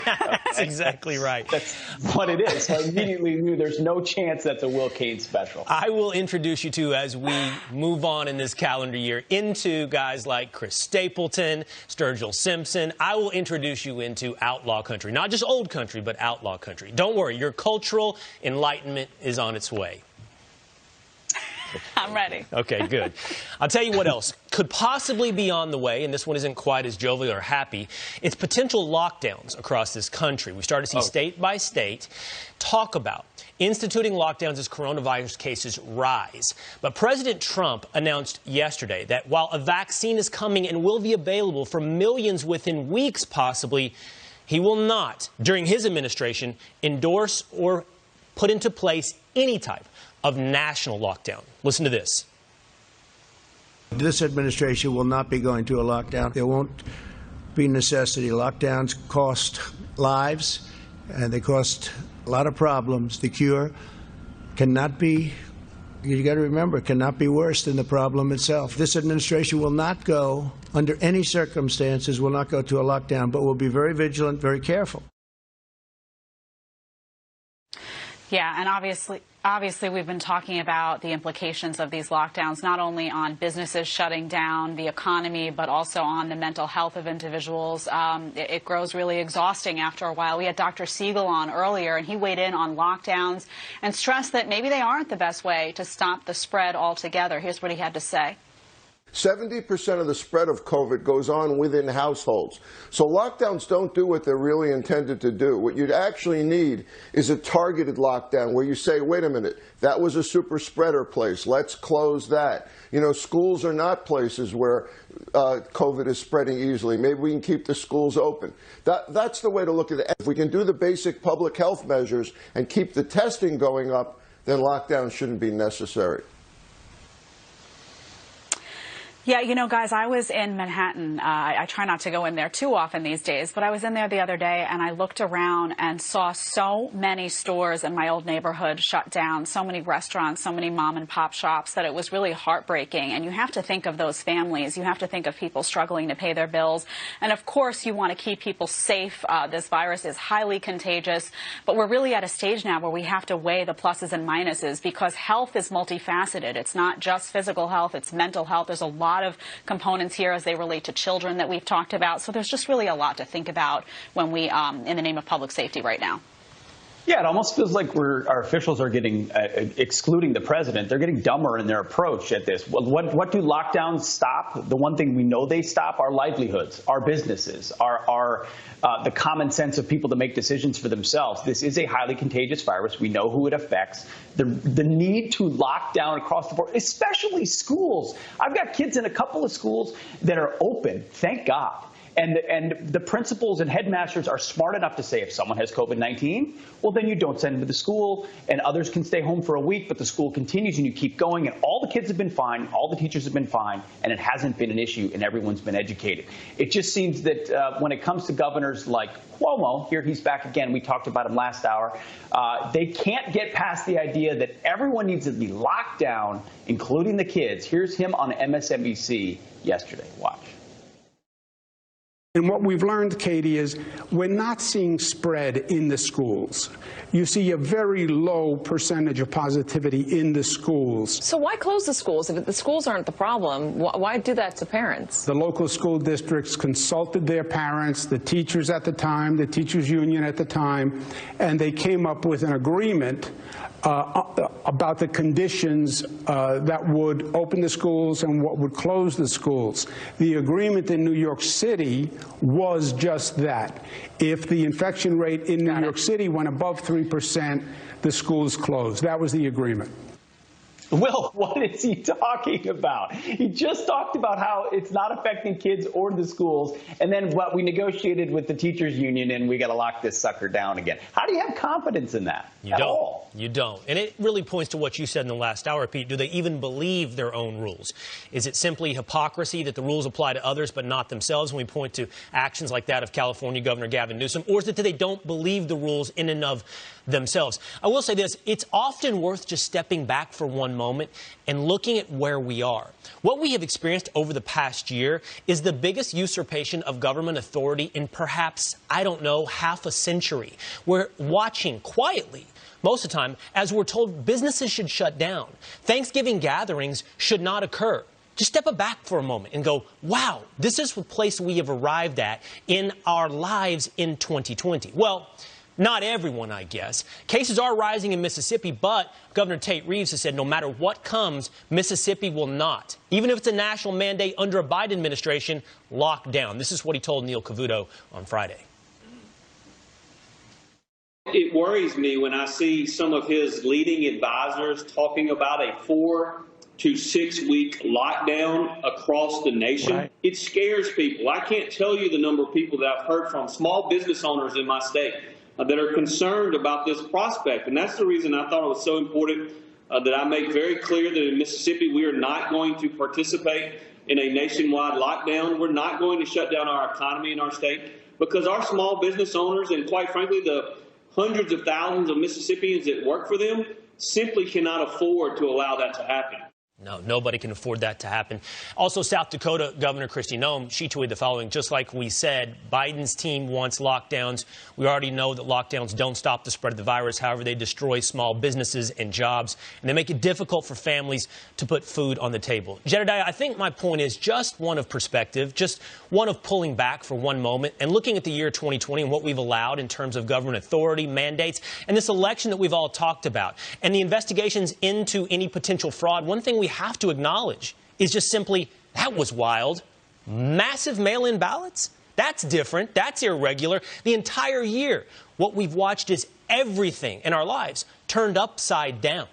That's exactly right. That's what it is. So I immediately knew there's no chance that's a Will Cain special. I will introduce you to, as we move on in this calendar year, into guys like Chris Stapleton, Sturgill Simpson. I will introduce you into outlaw country. Not just old country, but outlaw country. Don't worry, your cultural enlightenment is on its way. I'm ready. Okay, good. I'll tell you what else could possibly be on the way, and this one isn't quite as jovial or happy. It's potential lockdowns across this country. We start to see state by state talk about instituting lockdowns as coronavirus cases rise. But President Trump announced yesterday that while a vaccine is coming and will be available for millions within weeks possibly, he will not, during his administration, endorse or put into place any type of national lockdown. Listen to this. This administration will not be going to a lockdown. There won't be necessity. Lockdowns cost lives, and they cost a lot of problems. The cure cannot be, you got to remember, it cannot be worse than the problem itself. This administration will not go, under any circumstances, will not go to a lockdown, but will be very vigilant, very careful. Yeah, and obviously we've been talking about the implications of these lockdowns, not only on businesses shutting down, the economy, but also on the mental health of individuals. It grows really exhausting after a while. We had Dr. Siegel on earlier, and he weighed in on lockdowns and stressed that maybe they aren't the best way to stop the spread altogether. Here's what he had to say. 70% of the spread of COVID goes on within households. So lockdowns don't do what they're really intended to do. What you'd actually need is a targeted lockdown where you say, wait a minute, that was a super spreader place. Let's close that. You know, schools are not places where COVID is spreading easily. Maybe we can keep the schools open. That's the way to look at it. If we can do the basic public health measures and keep the testing going up, then lockdowns shouldn't be necessary. Yeah, you know, guys, I was in Manhattan. I try not to go in there too often these days, but I was in there the other day, and I looked around and saw so many stores in my old neighborhood shut down, so many restaurants, so many mom and pop shops, that it was really heartbreaking. And you have to think of those families. You have to think of people struggling to pay their bills. And, of course, you want to keep people safe. This virus is highly contagious, but we're really at a stage now where we have to weigh the pluses and minuses, because health is multifaceted. It's not just physical health. It's mental health. There's a lot of components here as they relate to children that we've talked about. So there's just really a lot to think about when we, in the name of public safety right now. Yeah, it almost feels like our officials are getting, excluding the president, they're getting dumber in their approach at this. What do lockdowns stop? The one thing we know they stop are livelihoods, our businesses, the common sense of people to make decisions for themselves. This is a highly contagious virus. We know who it affects. The need to lock down across the board, especially schools. I've got kids in a couple of schools that are open, thank God. And the principals and headmasters are smart enough to say if someone has COVID-19, well, then you don't send them to the school, and others can stay home for a week, but the school continues and you keep going. And all the kids have been fine, all the teachers have been fine, and it hasn't been an issue, and everyone's been educated. It just seems that when it comes to governors like Cuomo, here he's back again, we talked about him last hour, they can't get past the idea that everyone needs to be locked down, including the kids. Here's him on MSNBC yesterday. Watch. And what we've learned, Katie, is we're not seeing spread in the schools. You see a very low percentage of positivity in the schools. So why close the schools? If the schools aren't the problem, why do that to parents? The local school districts consulted their parents, the teachers at the time, the teachers union at the time, and they came up with an agreement about the conditions that would open the schools and what would close the schools. The agreement in New York City was just that. If the infection rate in New York City went above 3%, the schools closed. That was the agreement. Will, what is he talking about? He just talked about how it's not affecting kids or the schools, and then what we negotiated with the teachers union, and we got to lock this sucker down again. How do you have confidence in that at all? You don't. And it really points to what you said in the last hour, Pete. Do they even believe their own rules? Is it simply hypocrisy that the rules apply to others but not themselves when we point to actions like that of California Governor Gavin Newsom? Or is it that they don't believe the rules in and of themselves? I will say this. It's often worth just stepping back for one moment moment and looking at where we are. What we have experienced over the past year is the biggest usurpation of government authority in perhaps, I don't know, half a century. We're watching quietly most of the time as we're told businesses should shut down. Thanksgiving gatherings should not occur. Just step back for a moment and go, wow, this is the place we have arrived at in our lives in 2020. Well, not everyone, I guess. Cases are rising in Mississippi, but Governor Tate Reeves has said no matter what comes, Mississippi will not, even if it's a national mandate under a Biden administration, lock down. This is what he told Neil Cavuto on Friday. It worries me when I see some of his leading advisors talking about a 4 to 6 week lockdown across the nation. Right. It scares people. I can't tell you the number of people that I've heard from, small business owners in my state, that are concerned about this prospect. And that's the reason I thought it was so important that I make very clear that in Mississippi we are not going to participate in a nationwide lockdown. We're not going to shut down our economy in our state because our small business owners and, quite frankly, the hundreds of thousands of Mississippians that work for them simply cannot afford to allow that to happen. No, nobody can afford that to happen. Also, South Dakota Governor Kristi Noem, she tweeted the following, just like we said, Biden's team wants lockdowns. We already know that lockdowns don't stop the spread of the virus. However, they destroy small businesses and jobs, and they make it difficult for families to put food on the table. Jedediah, I think my point is just one of perspective, just one of pulling back for one moment and looking at the year 2020 and what we've allowed in terms of government authority, mandates, and this election that we've all talked about, and the investigations into any potential fraud. One thing we have to acknowledge is just simply that was wild. Massive mail-in ballots? That's different. That's irregular. The entire year, what we've watched is everything in our lives turned upside down.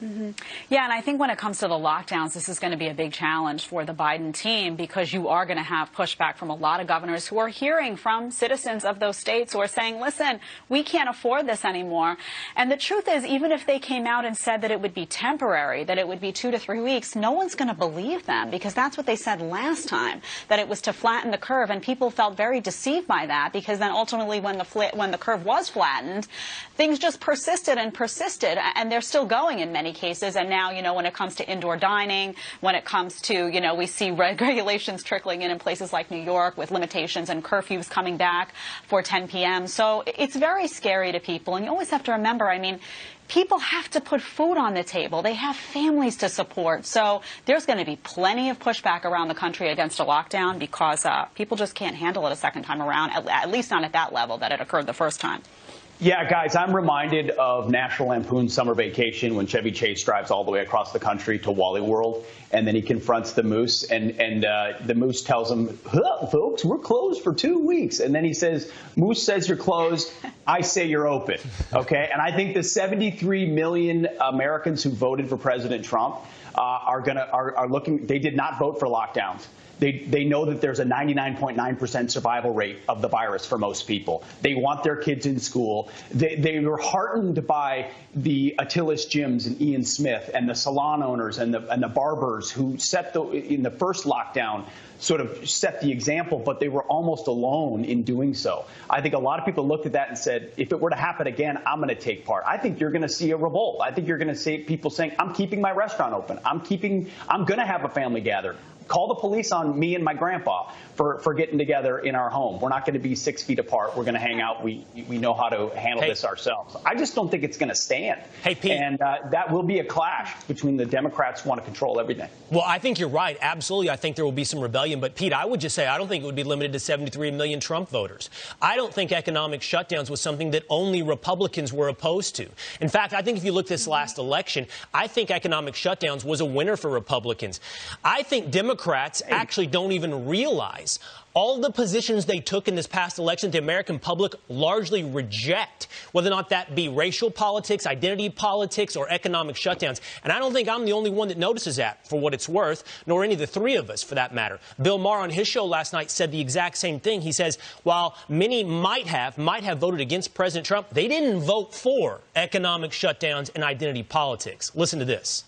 Mm-hmm. Yeah, and I think when it comes to the lockdowns, this is going to be a big challenge for the Biden team because you are going to have pushback from a lot of governors who are hearing from citizens of those states who are saying, listen, we can't afford this anymore. And the truth is, even if they came out and said that it would be temporary, that it would be 2 to 3 weeks, no one's going to believe them because that's what they said last time, that it was to flatten the curve. And people felt very deceived by that because then ultimately when the curve was flattened, things just persisted and persisted, and they're still going in many cases. And now, you know, when it comes to indoor dining, when it comes to, you know, we see regulations trickling in places like New York with limitations and curfews coming back for 10 p.m. So it's very scary to people. And you always have to remember, I mean, people have to put food on the table. They have families to support. So there's going to be plenty of pushback around the country against a lockdown because people just can't handle it a second time around, at least not at that level that it occurred the first time. Yeah, guys, I'm reminded of National Lampoon's Summer Vacation when Chevy Chase drives all the way across the country to Wally World, and then he confronts the moose, and the moose tells him, folks, we're closed for 2 weeks. And then he says, Moose says you're closed, I say you're open. Okay? And I think the 73 million Americans who voted for President Trump are looking, they did not vote for lockdowns. They know that there's a 99.9% survival rate of the virus for most people. They want their kids in school. They were heartened by the Attila's Gyms and Ian Smith and the salon owners and the barbers who in the first lockdown sort of set the example, but they were almost alone in doing so. I think a lot of people looked at that and said, if it were to happen again, I'm going to take part. I think you're going to see a revolt. I think you're going to see people saying, I'm keeping my restaurant open. I'm going to have a family gathering. Call the police on me and my grandpa for getting together in our home. We're not going to be 6 feet apart. We're going to hang out. We know how to handle this ourselves. I just don't think it's going to stand. Hey, Pete. And that will be a clash between the Democrats who want to control everything. Well, I think you're right. Absolutely. I think there will be some rebellion. But, Pete, I would just say I don't think it would be limited to 73 million Trump voters. I don't think economic shutdowns was something that only Republicans were opposed to. In fact, I think if you look this last election, I think economic shutdowns was a winner for Republicans. I think Democrats actually don't even realize all the positions they took in this past election, the American public largely reject, whether or not that be racial politics, identity politics, or economic shutdowns. And I don't think I'm the only one that notices that, for what it's worth, nor any of the three of us, for that matter. Bill Maher on his show last night said the exact same thing. He says, while many might have voted against President Trump, they didn't vote for economic shutdowns and identity politics. Listen to this.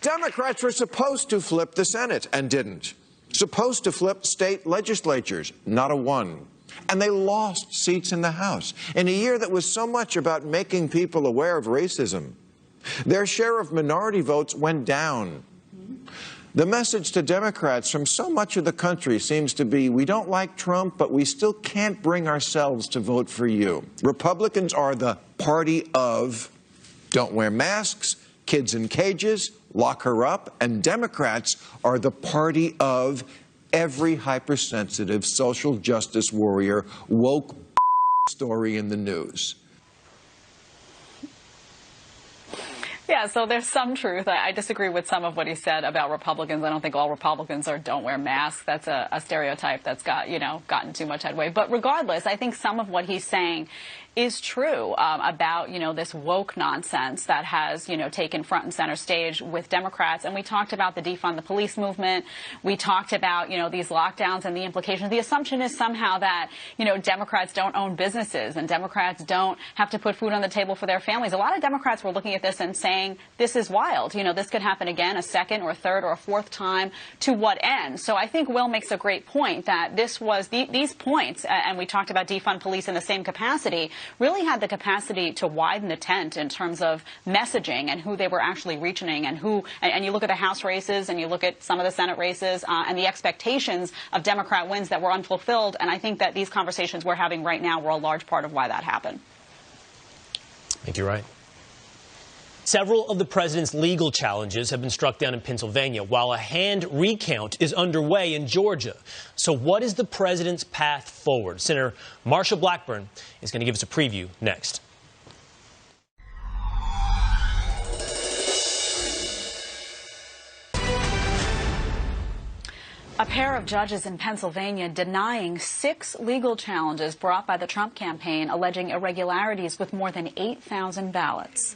Democrats were supposed to flip the Senate and didn't. Supposed to flip state legislatures, not a one. And they lost seats in the House in a year that was so much about making people aware of racism. Their share of minority votes went down. The message to Democrats from so much of the country seems to be, we don't like Trump, but we still can't bring ourselves to vote for you. Republicans are the party of don't wear masks, kids in cages, lock her up, and Democrats are the party of every hypersensitive social justice warrior woke story in the news. Yeah, so there's some truth. I disagree with some of what he said about Republicans. I don't think all Republicans don't wear masks. That's a stereotype that's gotten too much headway. But regardless, I think some of what he's saying is true about, this woke nonsense that has, taken front and center stage with Democrats. And we talked about the defund the police movement. We talked about, these lockdowns and the implications. The assumption is somehow that, Democrats don't own businesses and Democrats don't have to put food on the table for their families. A lot of Democrats were looking at this and saying, this is wild. This could happen again a second or a third or a fourth time. To what end? So I think Will makes a great point that this was these points, and we talked about defund police in the same capacity, really had the capacity to widen the tent in terms of messaging and who they were actually reaching and you look at the House races and you look at some of the Senate races and the expectations of Democrat wins that were unfulfilled. And I think that these conversations we're having right now were a large part of why that happened. I think you're right. Several of the president's legal challenges have been struck down in Pennsylvania, while a hand recount is underway in Georgia. So what is the president's path forward? Senator Marsha Blackburn is going to give us a preview next. A pair of judges in Pennsylvania denying 6 legal challenges brought by the Trump campaign alleging irregularities with more than 8,000 ballots.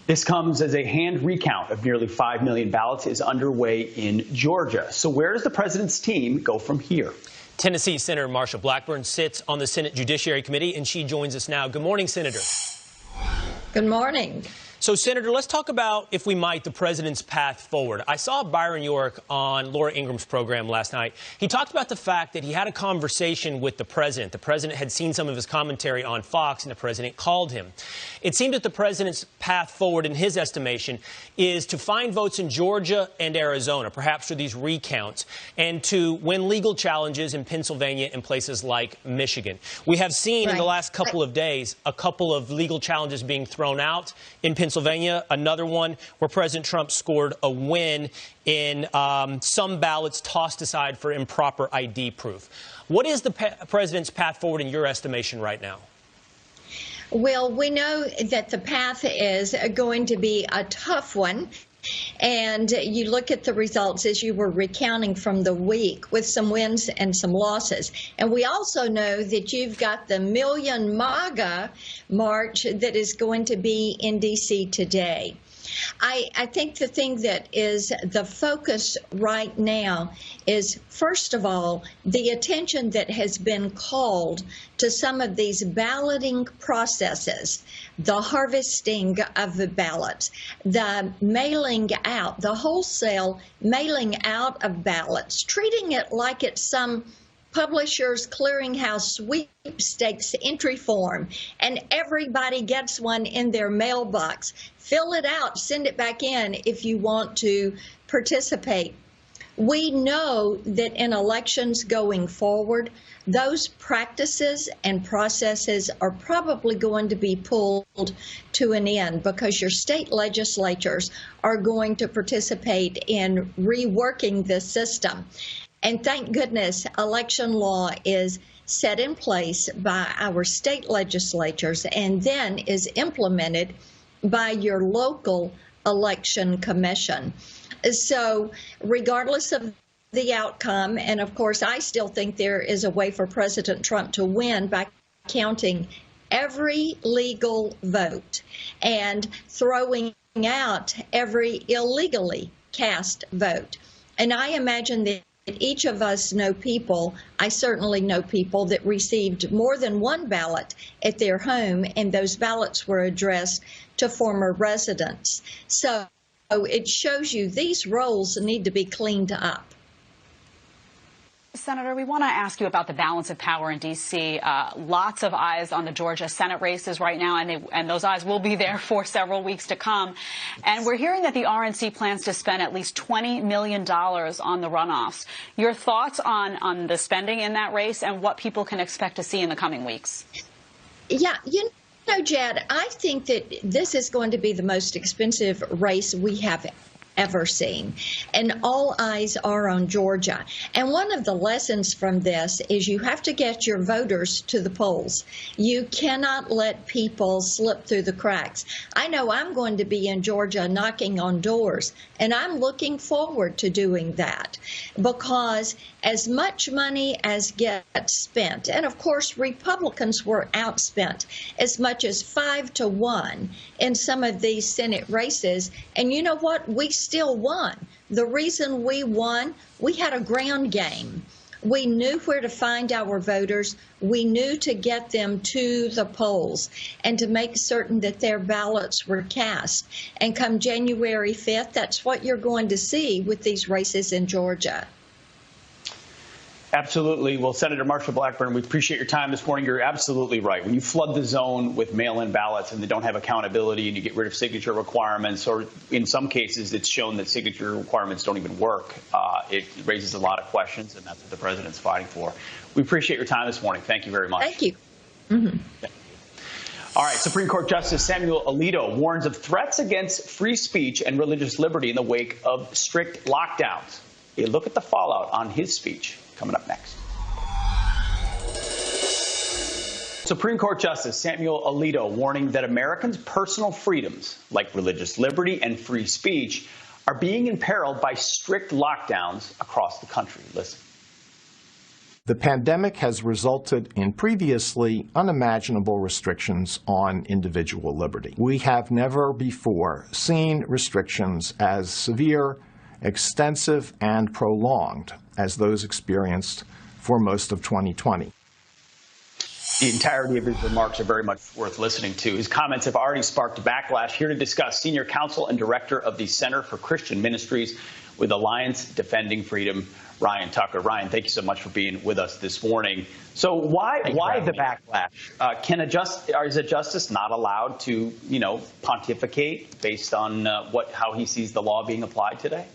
This comes as a hand recount of nearly 5 million ballots is underway in Georgia. So where does the president's team go from here? Tennessee Senator Marsha Blackburn sits on the Senate Judiciary Committee, and she joins us now. Good morning, Senator. Good morning. So, Senator, let's talk about, if we might, the president's path forward. I saw Byron York on Laura Ingram's program last night. He talked about the fact that he had a conversation with the president. The president had seen some of his commentary on Fox, and the president called him. It seemed that the president's path forward, in his estimation, is to find votes in Georgia and Arizona, perhaps through these recounts, and to win legal challenges in Pennsylvania and places like Michigan. We have seen in the last couple of days a couple of legal challenges being thrown out in Pennsylvania, another one where President Trump scored a win in some ballots tossed aside for improper ID proof. What is the president's path forward in your estimation right now? Well, we know that the path is going to be a tough one. And you look at the results as you were recounting from the week with some wins and some losses. And we also know that you've got the Million MAGA march that is going to be in D.C. today. I think the thing that is the focus right now is, first of all, the attention that has been called to some of these balloting processes, the harvesting of the ballots, the mailing out, the wholesale mailing out of ballots, treating it like it's some Publishers Clearinghouse sweepstakes entry form, and everybody gets one in their mailbox. Fill it out, send it back in if you want to participate. We know that in elections going forward, those practices and processes are probably going to be pulled to an end because your state legislatures are going to participate in reworking the system. And thank goodness election law is set in place by our state legislatures and then is implemented by your local election commission. So regardless of the outcome, and of course I still think there is a way for President Trump to win by counting every legal vote and throwing out every illegally cast vote. And I imagine that each of us know people, I certainly know people that received more than one ballot at their home, and those ballots were addressed to former residents. So it shows you these rolls need to be cleaned up. Senator, we want to ask you about the balance of power in D.C. Lots of eyes on the Georgia Senate races right now, and those eyes will be there for several weeks to come. And we're hearing that the RNC plans to spend at least $20 million on the runoffs. Your thoughts on the spending in that race and what people can expect to see in the coming weeks? Yeah, you know, Jed, I think that this is going to be the most expensive race we have ever seen, and all eyes are on Georgia. And one of the lessons from this is you have to get your voters to the polls. You cannot let people slip through the cracks. I know I'm going to be in Georgia knocking on doors, and I'm looking forward to doing that, because as much money as gets spent, and of course Republicans were outspent as much as 5-1 in some of these Senate races, and you know what? We still won. The reason we won, we had a ground game. We knew where to find our voters. We knew to get them to the polls and to make certain that their ballots were cast. And come January 5th, that's what you're going to see with these races in Georgia. Absolutely. Well, Senator Marsha Blackburn, we appreciate your time this morning. You're absolutely right. When you flood the zone with mail-in ballots and they don't have accountability and you get rid of signature requirements, or in some cases it's shown that signature requirements don't even work, it raises a lot of questions, and that's what the president's fighting for. We appreciate your time this morning. Thank you very much. Thank you. All right. Supreme Court Justice Samuel Alito warns of threats against free speech and religious liberty in the wake of strict lockdowns. A look at the fallout on his speech coming up next. Supreme Court Justice Samuel Alito warning that Americans' personal freedoms, like religious liberty and free speech, are being imperiled by strict lockdowns across the country. Listen. The pandemic has resulted in previously unimaginable restrictions on individual liberty. We have never before seen restrictions as severe, extensive, and prolonged as those experienced for most of 2020. The entirety of his remarks are very much worth listening to. His comments have already sparked backlash. Here to discuss, Senior Counsel and Director of the Center for Christian Ministries with Alliance Defending Freedom, Ryan Tucker. Ryan, thank you so much for being with us this morning. So why the backlash? Is a justice not allowed to, pontificate based on how he sees the law being applied today?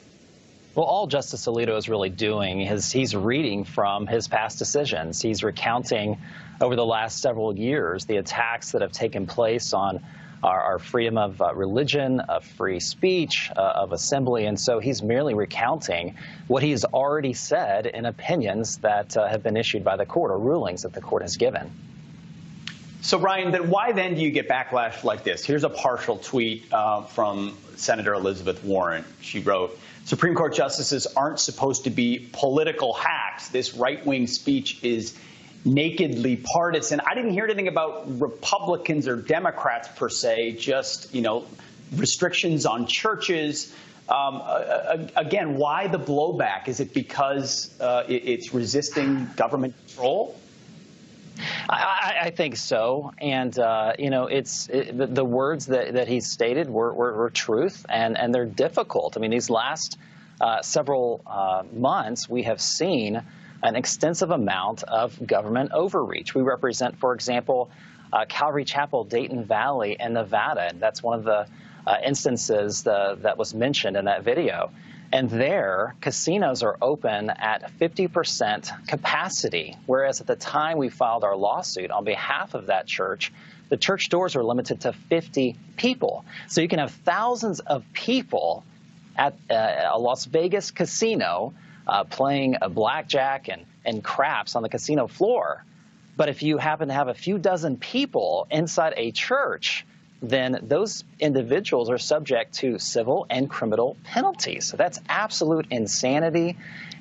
Well, all Justice Alito is really doing is he's reading from his past decisions. He's recounting over the last several years the attacks that have taken place on our freedom of religion, of free speech, of assembly. And so he's merely recounting what he's already said in opinions that have been issued by the court, or rulings that the court has given. So, Ryan, why then do you get backlash like this? Here's a partial tweet from Senator Elizabeth Warren. She wrote, "Supreme Court justices aren't supposed to be political hacks. This right-wing speech is nakedly partisan." I didn't hear anything about Republicans or Democrats per se, just, restrictions on churches. Again, why the blowback? Is it because it's resisting government control? I think so. And, the words that he stated were truth, and they're difficult. I mean, these last several months, we have seen an extensive amount of government overreach. We represent, for example, Calvary Chapel, Dayton Valley in Nevada. And that's one of the instances that was mentioned in that video. And there, casinos are open at 50% capacity, whereas at the time we filed our lawsuit on behalf of that church, the church doors are limited to 50 people. So you can have thousands of people at a Las Vegas casino playing a blackjack and craps on the casino floor. But if you happen to have a few dozen people inside a church, then those individuals are subject to civil and criminal penalties. So that's absolute insanity,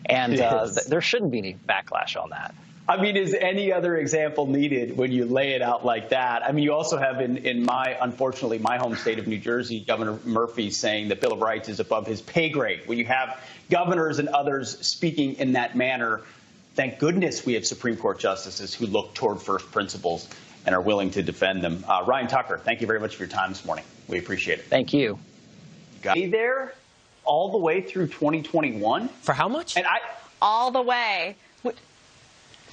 and there shouldn't be any backlash on that. I mean, is any other example needed when you lay it out like that? I mean, you also have unfortunately, my home state of New Jersey, Governor Murphy saying the Bill of Rights is above his pay grade. When you have governors and others speaking in that manner, thank goodness we have Supreme Court justices who look toward first principles and are willing to defend them. Ryan Tucker, thank you very much for your time this morning. We appreciate it. Thank you. Be there all the way through 2021. For how much? All the way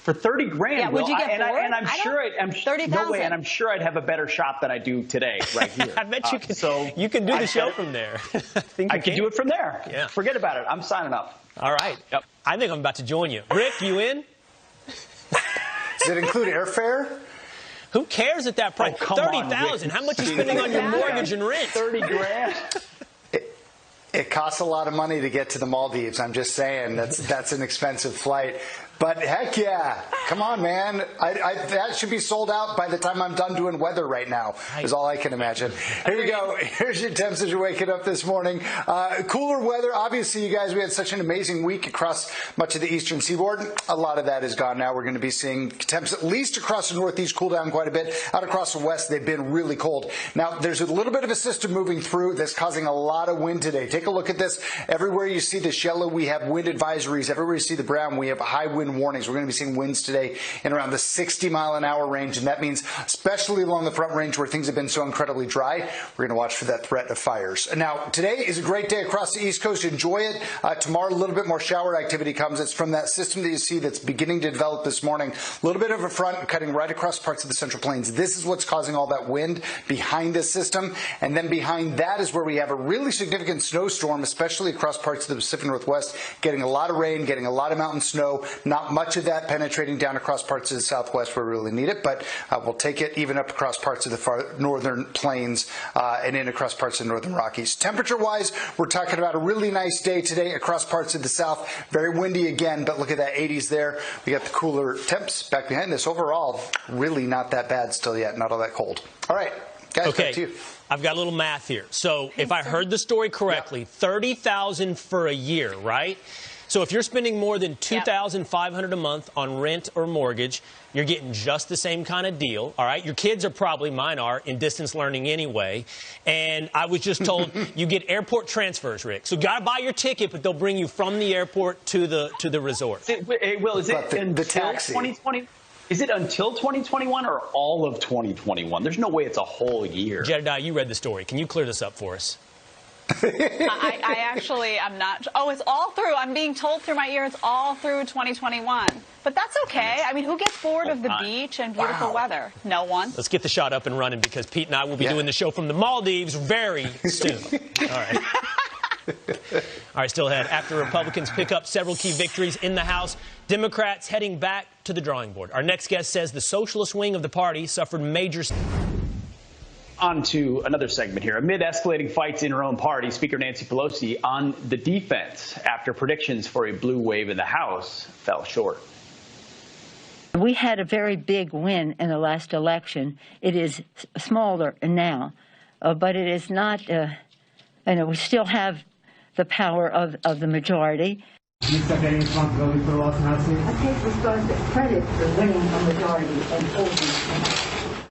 For 30 grand, yeah, would you get bored? And I'm sure I'm sure I'd have a better shot than I do today, right here. I bet you could. So you can do the show from there. I can do it from there. Yeah. Forget about it. I'm signing up. All right. Yep. I think I'm about to join you. Rick, you in? Does it include airfare? Who cares at that price? Oh, $30,000. How much are you spending on your mortgage and rent? 30 grand. It costs a lot of money to get to the Maldives. I'm just saying that's an expensive flight. But heck yeah, come on, man. That should be sold out by the time I'm done doing weather right now, is all I can imagine. Here we go. Here's your temps as you're waking up this morning. Cooler weather. Obviously, you guys, we had such an amazing week across much of the eastern seaboard. A lot of that is gone now. We're going to be seeing temps at least across the northeast cool down quite a bit. Out across the west, they've been really cold. Now, there's a little bit of a system moving through that's causing a lot of wind today. Take a look at this. Everywhere you see this yellow, we have wind advisories. Everywhere you see the brown, we have high wind warnings. We're going to be seeing winds today in around the 60-mile-an-hour range, and that means especially along the Front Range where things have been so incredibly dry, we're going to watch for that threat of fires. Now, today is a great day across the East Coast. Enjoy it. Tomorrow, a little bit more shower activity comes. It's from that system that you see that's beginning to develop this morning. A little bit of a front cutting right across parts of the Central Plains. This is what's causing all that wind behind this system, and then behind that is where we have a really significant snowstorm, especially across parts of the Pacific Northwest, getting a lot of rain, getting a lot of mountain snow, not much of that penetrating down across parts of the Southwest where we really need it, but we'll take it even up across parts of the far northern plains and in across parts of the northern Rockies. Temperature-wise, we're talking about a really nice day today across parts of the South. Very windy again, but look at that 80s there. We got the cooler temps back behind this. Overall, really not that bad still yet, not all that cold. All right, guys, back to you. I've got a little math here. So if I heard the story correctly, $30,000 for a year, right? So if you're spending more than $2,500 a month on rent or mortgage, you're getting just the same kind of deal, all right? Your kids are probably, mine are, in distance learning anyway. And I was just told you get airport transfers, Rick. So you got to buy your ticket, but they'll bring you from the airport to the resort. Hey, Will, is it until 2020? Is it until 2021 or all of 2021? There's no way it's a whole year. Jedediah, you read the story. Can you clear this up for us? I actually am not. Oh, it's all through. I'm being told through my ear it's all through 2021. But that's okay. I mean, who gets bored of the beach and beautiful weather? No one. Let's get the shot up and running because Pete and I will be doing the show from the Maldives very soon. All right. All right, still ahead. After Republicans pick up several key victories in the House, Democrats heading back to the drawing board. Our next guest says the socialist wing of the party suffered major... On to another segment here. Amid escalating fights in her own party, Speaker Nancy Pelosi on the defense after predictions for a blue wave in the House fell short. We had a very big win in the last election. It is smaller now, but it is not, we still have the power of the majority. Do you accept any responsibility for the loss in House seats? I take responsibility, credit for winning a majority and holding.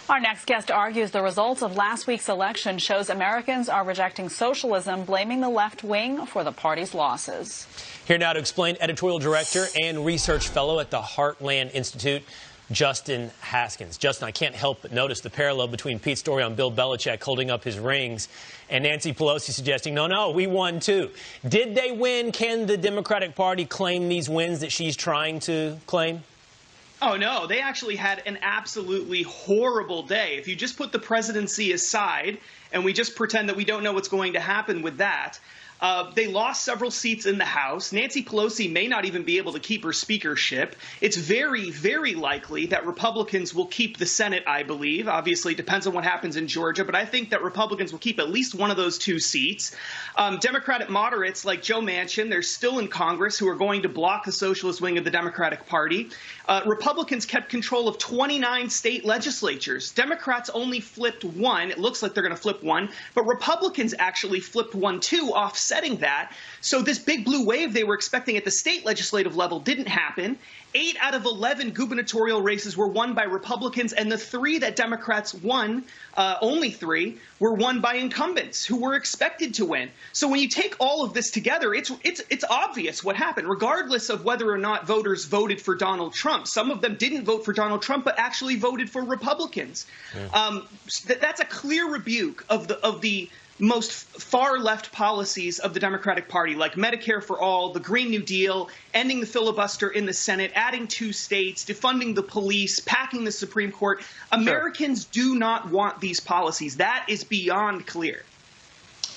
Our next guest argues the results of last week's election shows Americans are rejecting socialism, blaming the left wing for the party's losses. Here now to explain, editorial director and research fellow at the Heartland Institute, Justin Haskins. Justin, I can't help but notice the parallel between Pete's story on Bill Belichick holding up his rings and Nancy Pelosi suggesting, no, we won too. Did they win? Can the Democratic Party claim these wins that she's trying to claim? Oh, no, they actually had an absolutely horrible day. If you just put the presidency aside and we just pretend that we don't know what's going to happen with that, they lost several seats in the House. Nancy Pelosi may not even be able to keep her speakership. It's very, very likely that Republicans will keep the Senate, I believe. Obviously, it depends on what happens in Georgia, but I think that Republicans will keep at least one of those two seats. Democratic moderates like Joe Manchin, they're still in Congress, who are going to block the socialist wing of the Democratic Party. Republicans kept control of 29 state legislatures. Democrats only flipped one. It looks like they're going to flip one, but Republicans actually flipped one too, offsetting that. So this big blue wave they were expecting at the state legislative level didn't happen. 8 out of 11 gubernatorial races were won by Republicans, and the 3 that Democrats won, only 3, were won by incumbents who were expected to win. So when you take all of this together, it's obvious what happened, regardless of whether or not voters voted for Donald Trump. Some of them didn't vote for Donald Trump, but actually voted for Republicans. That's a clear rebuke of the most far left policies of the Democratic Party, like Medicare for all, the Green New Deal, ending the filibuster in the Senate, adding 2 states, defunding the police, packing the Supreme Court. Americans do not want these policies. That is beyond clear.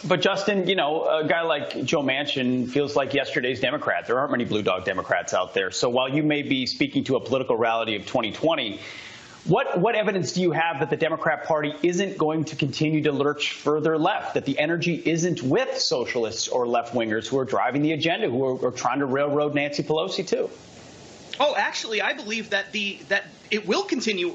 But, Justin, you know, a guy like Joe Manchin feels like yesterday's Democrat. There aren't many blue dog Democrats out there. So while you may be speaking to a political reality of 2020, what evidence do you have that the Democrat Party isn't going to continue to lurch further left, that the energy isn't with socialists or left-wingers who are driving the agenda, who are trying to railroad Nancy Pelosi, too? Oh, actually, I believe that it will continue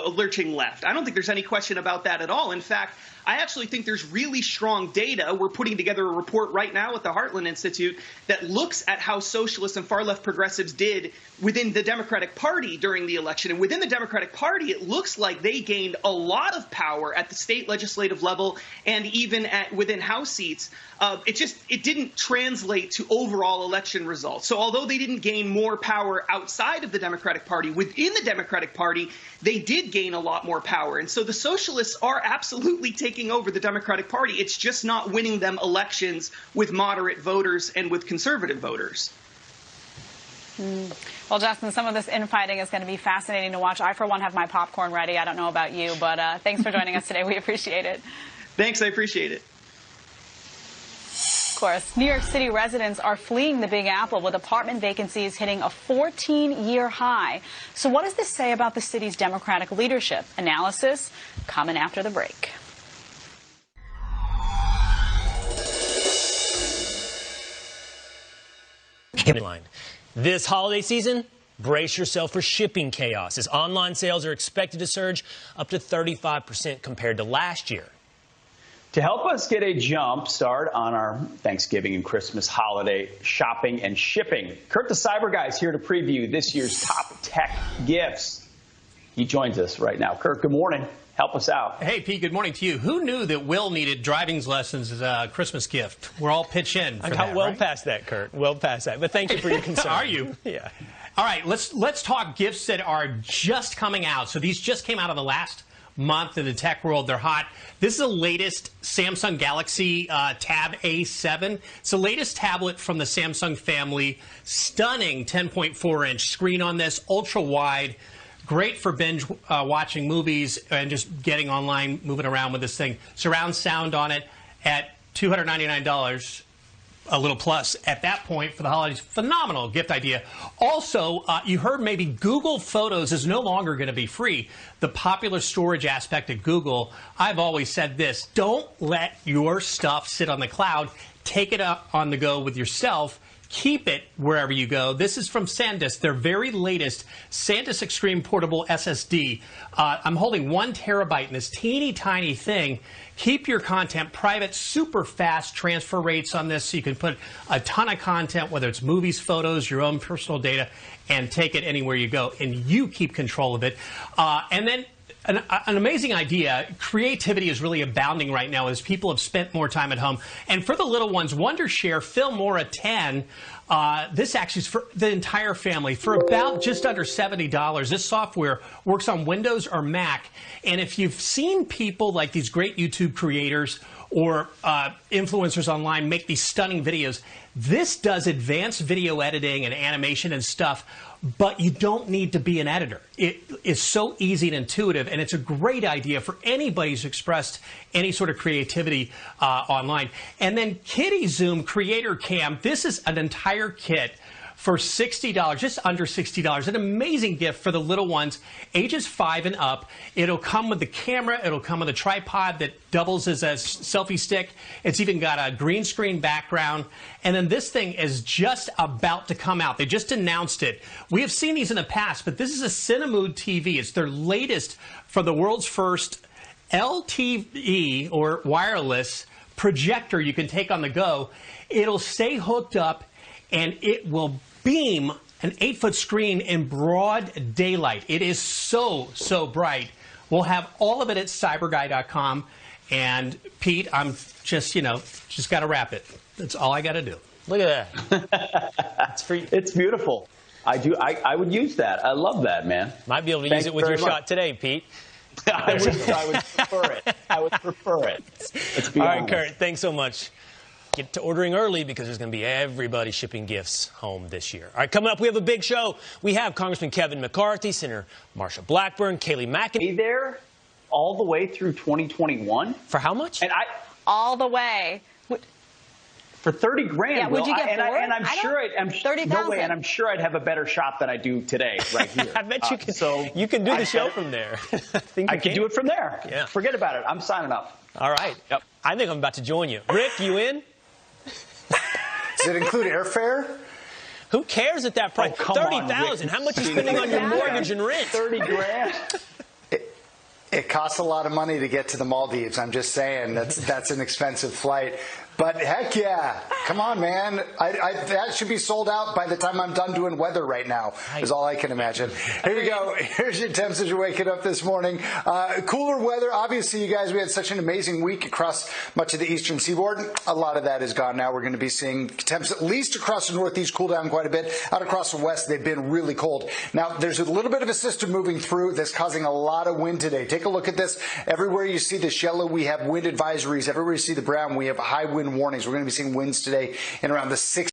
lurching left. I don't think there's any question about that at all. In fact, I actually think there's really strong data. We're putting together a report right now at the Heartland Institute that looks at how socialists and far-left progressives did within the Democratic Party during the election. And within the Democratic Party, it looks like they gained a lot of power at the state legislative level and even within House seats. It didn't translate to overall election results. So although they didn't gain more power outside of the Democratic Party, within the Democratic Party, they did gain a lot more power. And so the socialists are absolutely taking over the Democratic Party. It's just not winning them elections with moderate voters and with conservative voters. Well, Justin, some of this infighting is going to be fascinating to watch. I, for one, have my popcorn ready. I don't know about you, but thanks for joining us today. We appreciate it. Thanks. I appreciate it. Of course, New York City residents are fleeing the Big Apple with apartment vacancies hitting a 14-year high. So what does this say about the city's Democratic leadership? Analysis coming after the break. This holiday season, brace yourself for shipping chaos, as online sales are expected to surge up to 35% compared to last year. To help us get a jump start on our Thanksgiving and Christmas holiday shopping and shipping, Kurt the Cyber Guy is here to preview this year's top tech gifts. He joins us right now. Kurt, good morning. Help us out. Hey, Pete, good morning to you. Who knew that Will needed driving lessons as a Christmas gift? We're all pitch in for I got that, well right? past that, Kurt. Well past that. But thank you for your concern. Are you? Yeah. All right, let's talk gifts that are just coming out. So these just came out of the last month in the tech world. They're hot. This is the latest Samsung Galaxy Tab A7. It's the latest tablet from the Samsung family. Stunning 10.4-inch screen on this, ultra wide. Great for binge watching movies and just getting online, moving around with this thing. Surround sound on it at $299. A little plus at that point for the holidays. Phenomenal gift idea. Also, you heard maybe Google Photos is no longer going to be free. The popular storage aspect of Google, I've always said this, don't let your stuff sit on the cloud. Take it up on the go with yourself. Keep it wherever you go. This is from SanDisk, their very latest SanDisk Extreme Portable SSD. I'm holding 1 terabyte in this teeny tiny thing. Keep your content private, super fast transfer rates on this so you can put a ton of content, whether it's movies, photos, your own personal data, and take it anywhere you go. And you keep control of it. And then an amazing idea. Creativity is really abounding right now as people have spent more time at home. And for the little ones, Wondershare Filmora 10, this actually is for the entire family for about just under $70. This software works on Windows or Mac. And if you've seen people like these great YouTube creators or influencers online make these stunning videos, this does advanced video editing and animation and stuff, but you don't need to be an editor. It is so easy and intuitive, and it's a great idea for anybody who's expressed any sort of creativity online. And then Kitty Zoom Creator Cam, this is an entire kit for $60, just under $60. An amazing gift for the little ones, ages 5 and up. It'll come with the camera. It'll come with a tripod that doubles as a selfie stick. It's even got a green screen background. And then this thing is just about to come out. They just announced it. We have seen these in the past, but this is a Cinemood TV. It's their latest for the world's first LTE or wireless projector you can take on the go. It'll stay hooked up, and it will beam an 8-foot screen in broad daylight. It is so, so bright. We'll have all of it at cyberguy.com. And Pete, I'm just, just got to wrap it. That's all I got to do. Look at that. It's free. It's beautiful. I would use that. I love that, man. Might be able to use it with your shot today, Pete. I would prefer it. I would prefer it. Let's be All right, honest. Kurt, thanks so much. Get to ordering early because there's going to be everybody shipping gifts home this year. All right, coming up, we have a big show. We have Congressman Kevin McCarthy, Senator Marsha Blackburn, Kayleigh McEnany. Be there all the way through 2021. For how much? And all the way. For 30 grand. Yeah, would you get bored? And I'm sure I'm 30,000. No way, and I'm sure I'd have a better shot than I do today, right here. I bet you can do the show from there. I can do it from there. Yeah. Forget about it. I'm signing up. All right. Yep. I think I'm about to join you. Rick, you in? Does it include airfare? Who cares at that price? Oh, $30,000. How much are you spending on your mortgage and rent? 30 grand. It costs a lot of money to get to the Maldives. I'm just saying that's an expensive flight. But heck yeah, come on, man. That should be sold out by the time I'm done doing weather right now, is all I can imagine. Here you go. Here's your temps as you're waking up this morning. Cooler weather. Obviously, you guys, we had such an amazing week across much of the eastern seaboard. A lot of that is gone now. We're going to be seeing temps at least across the northeast cool down quite a bit. Out across the west, they've been really cold. Now, there's a little bit of a system moving through that's causing a lot of wind today. Take a look at this. Everywhere you see this yellow, we have wind advisories. Everywhere you see the brown, we have high wind warnings. We're going to be seeing winds today in around the 60s.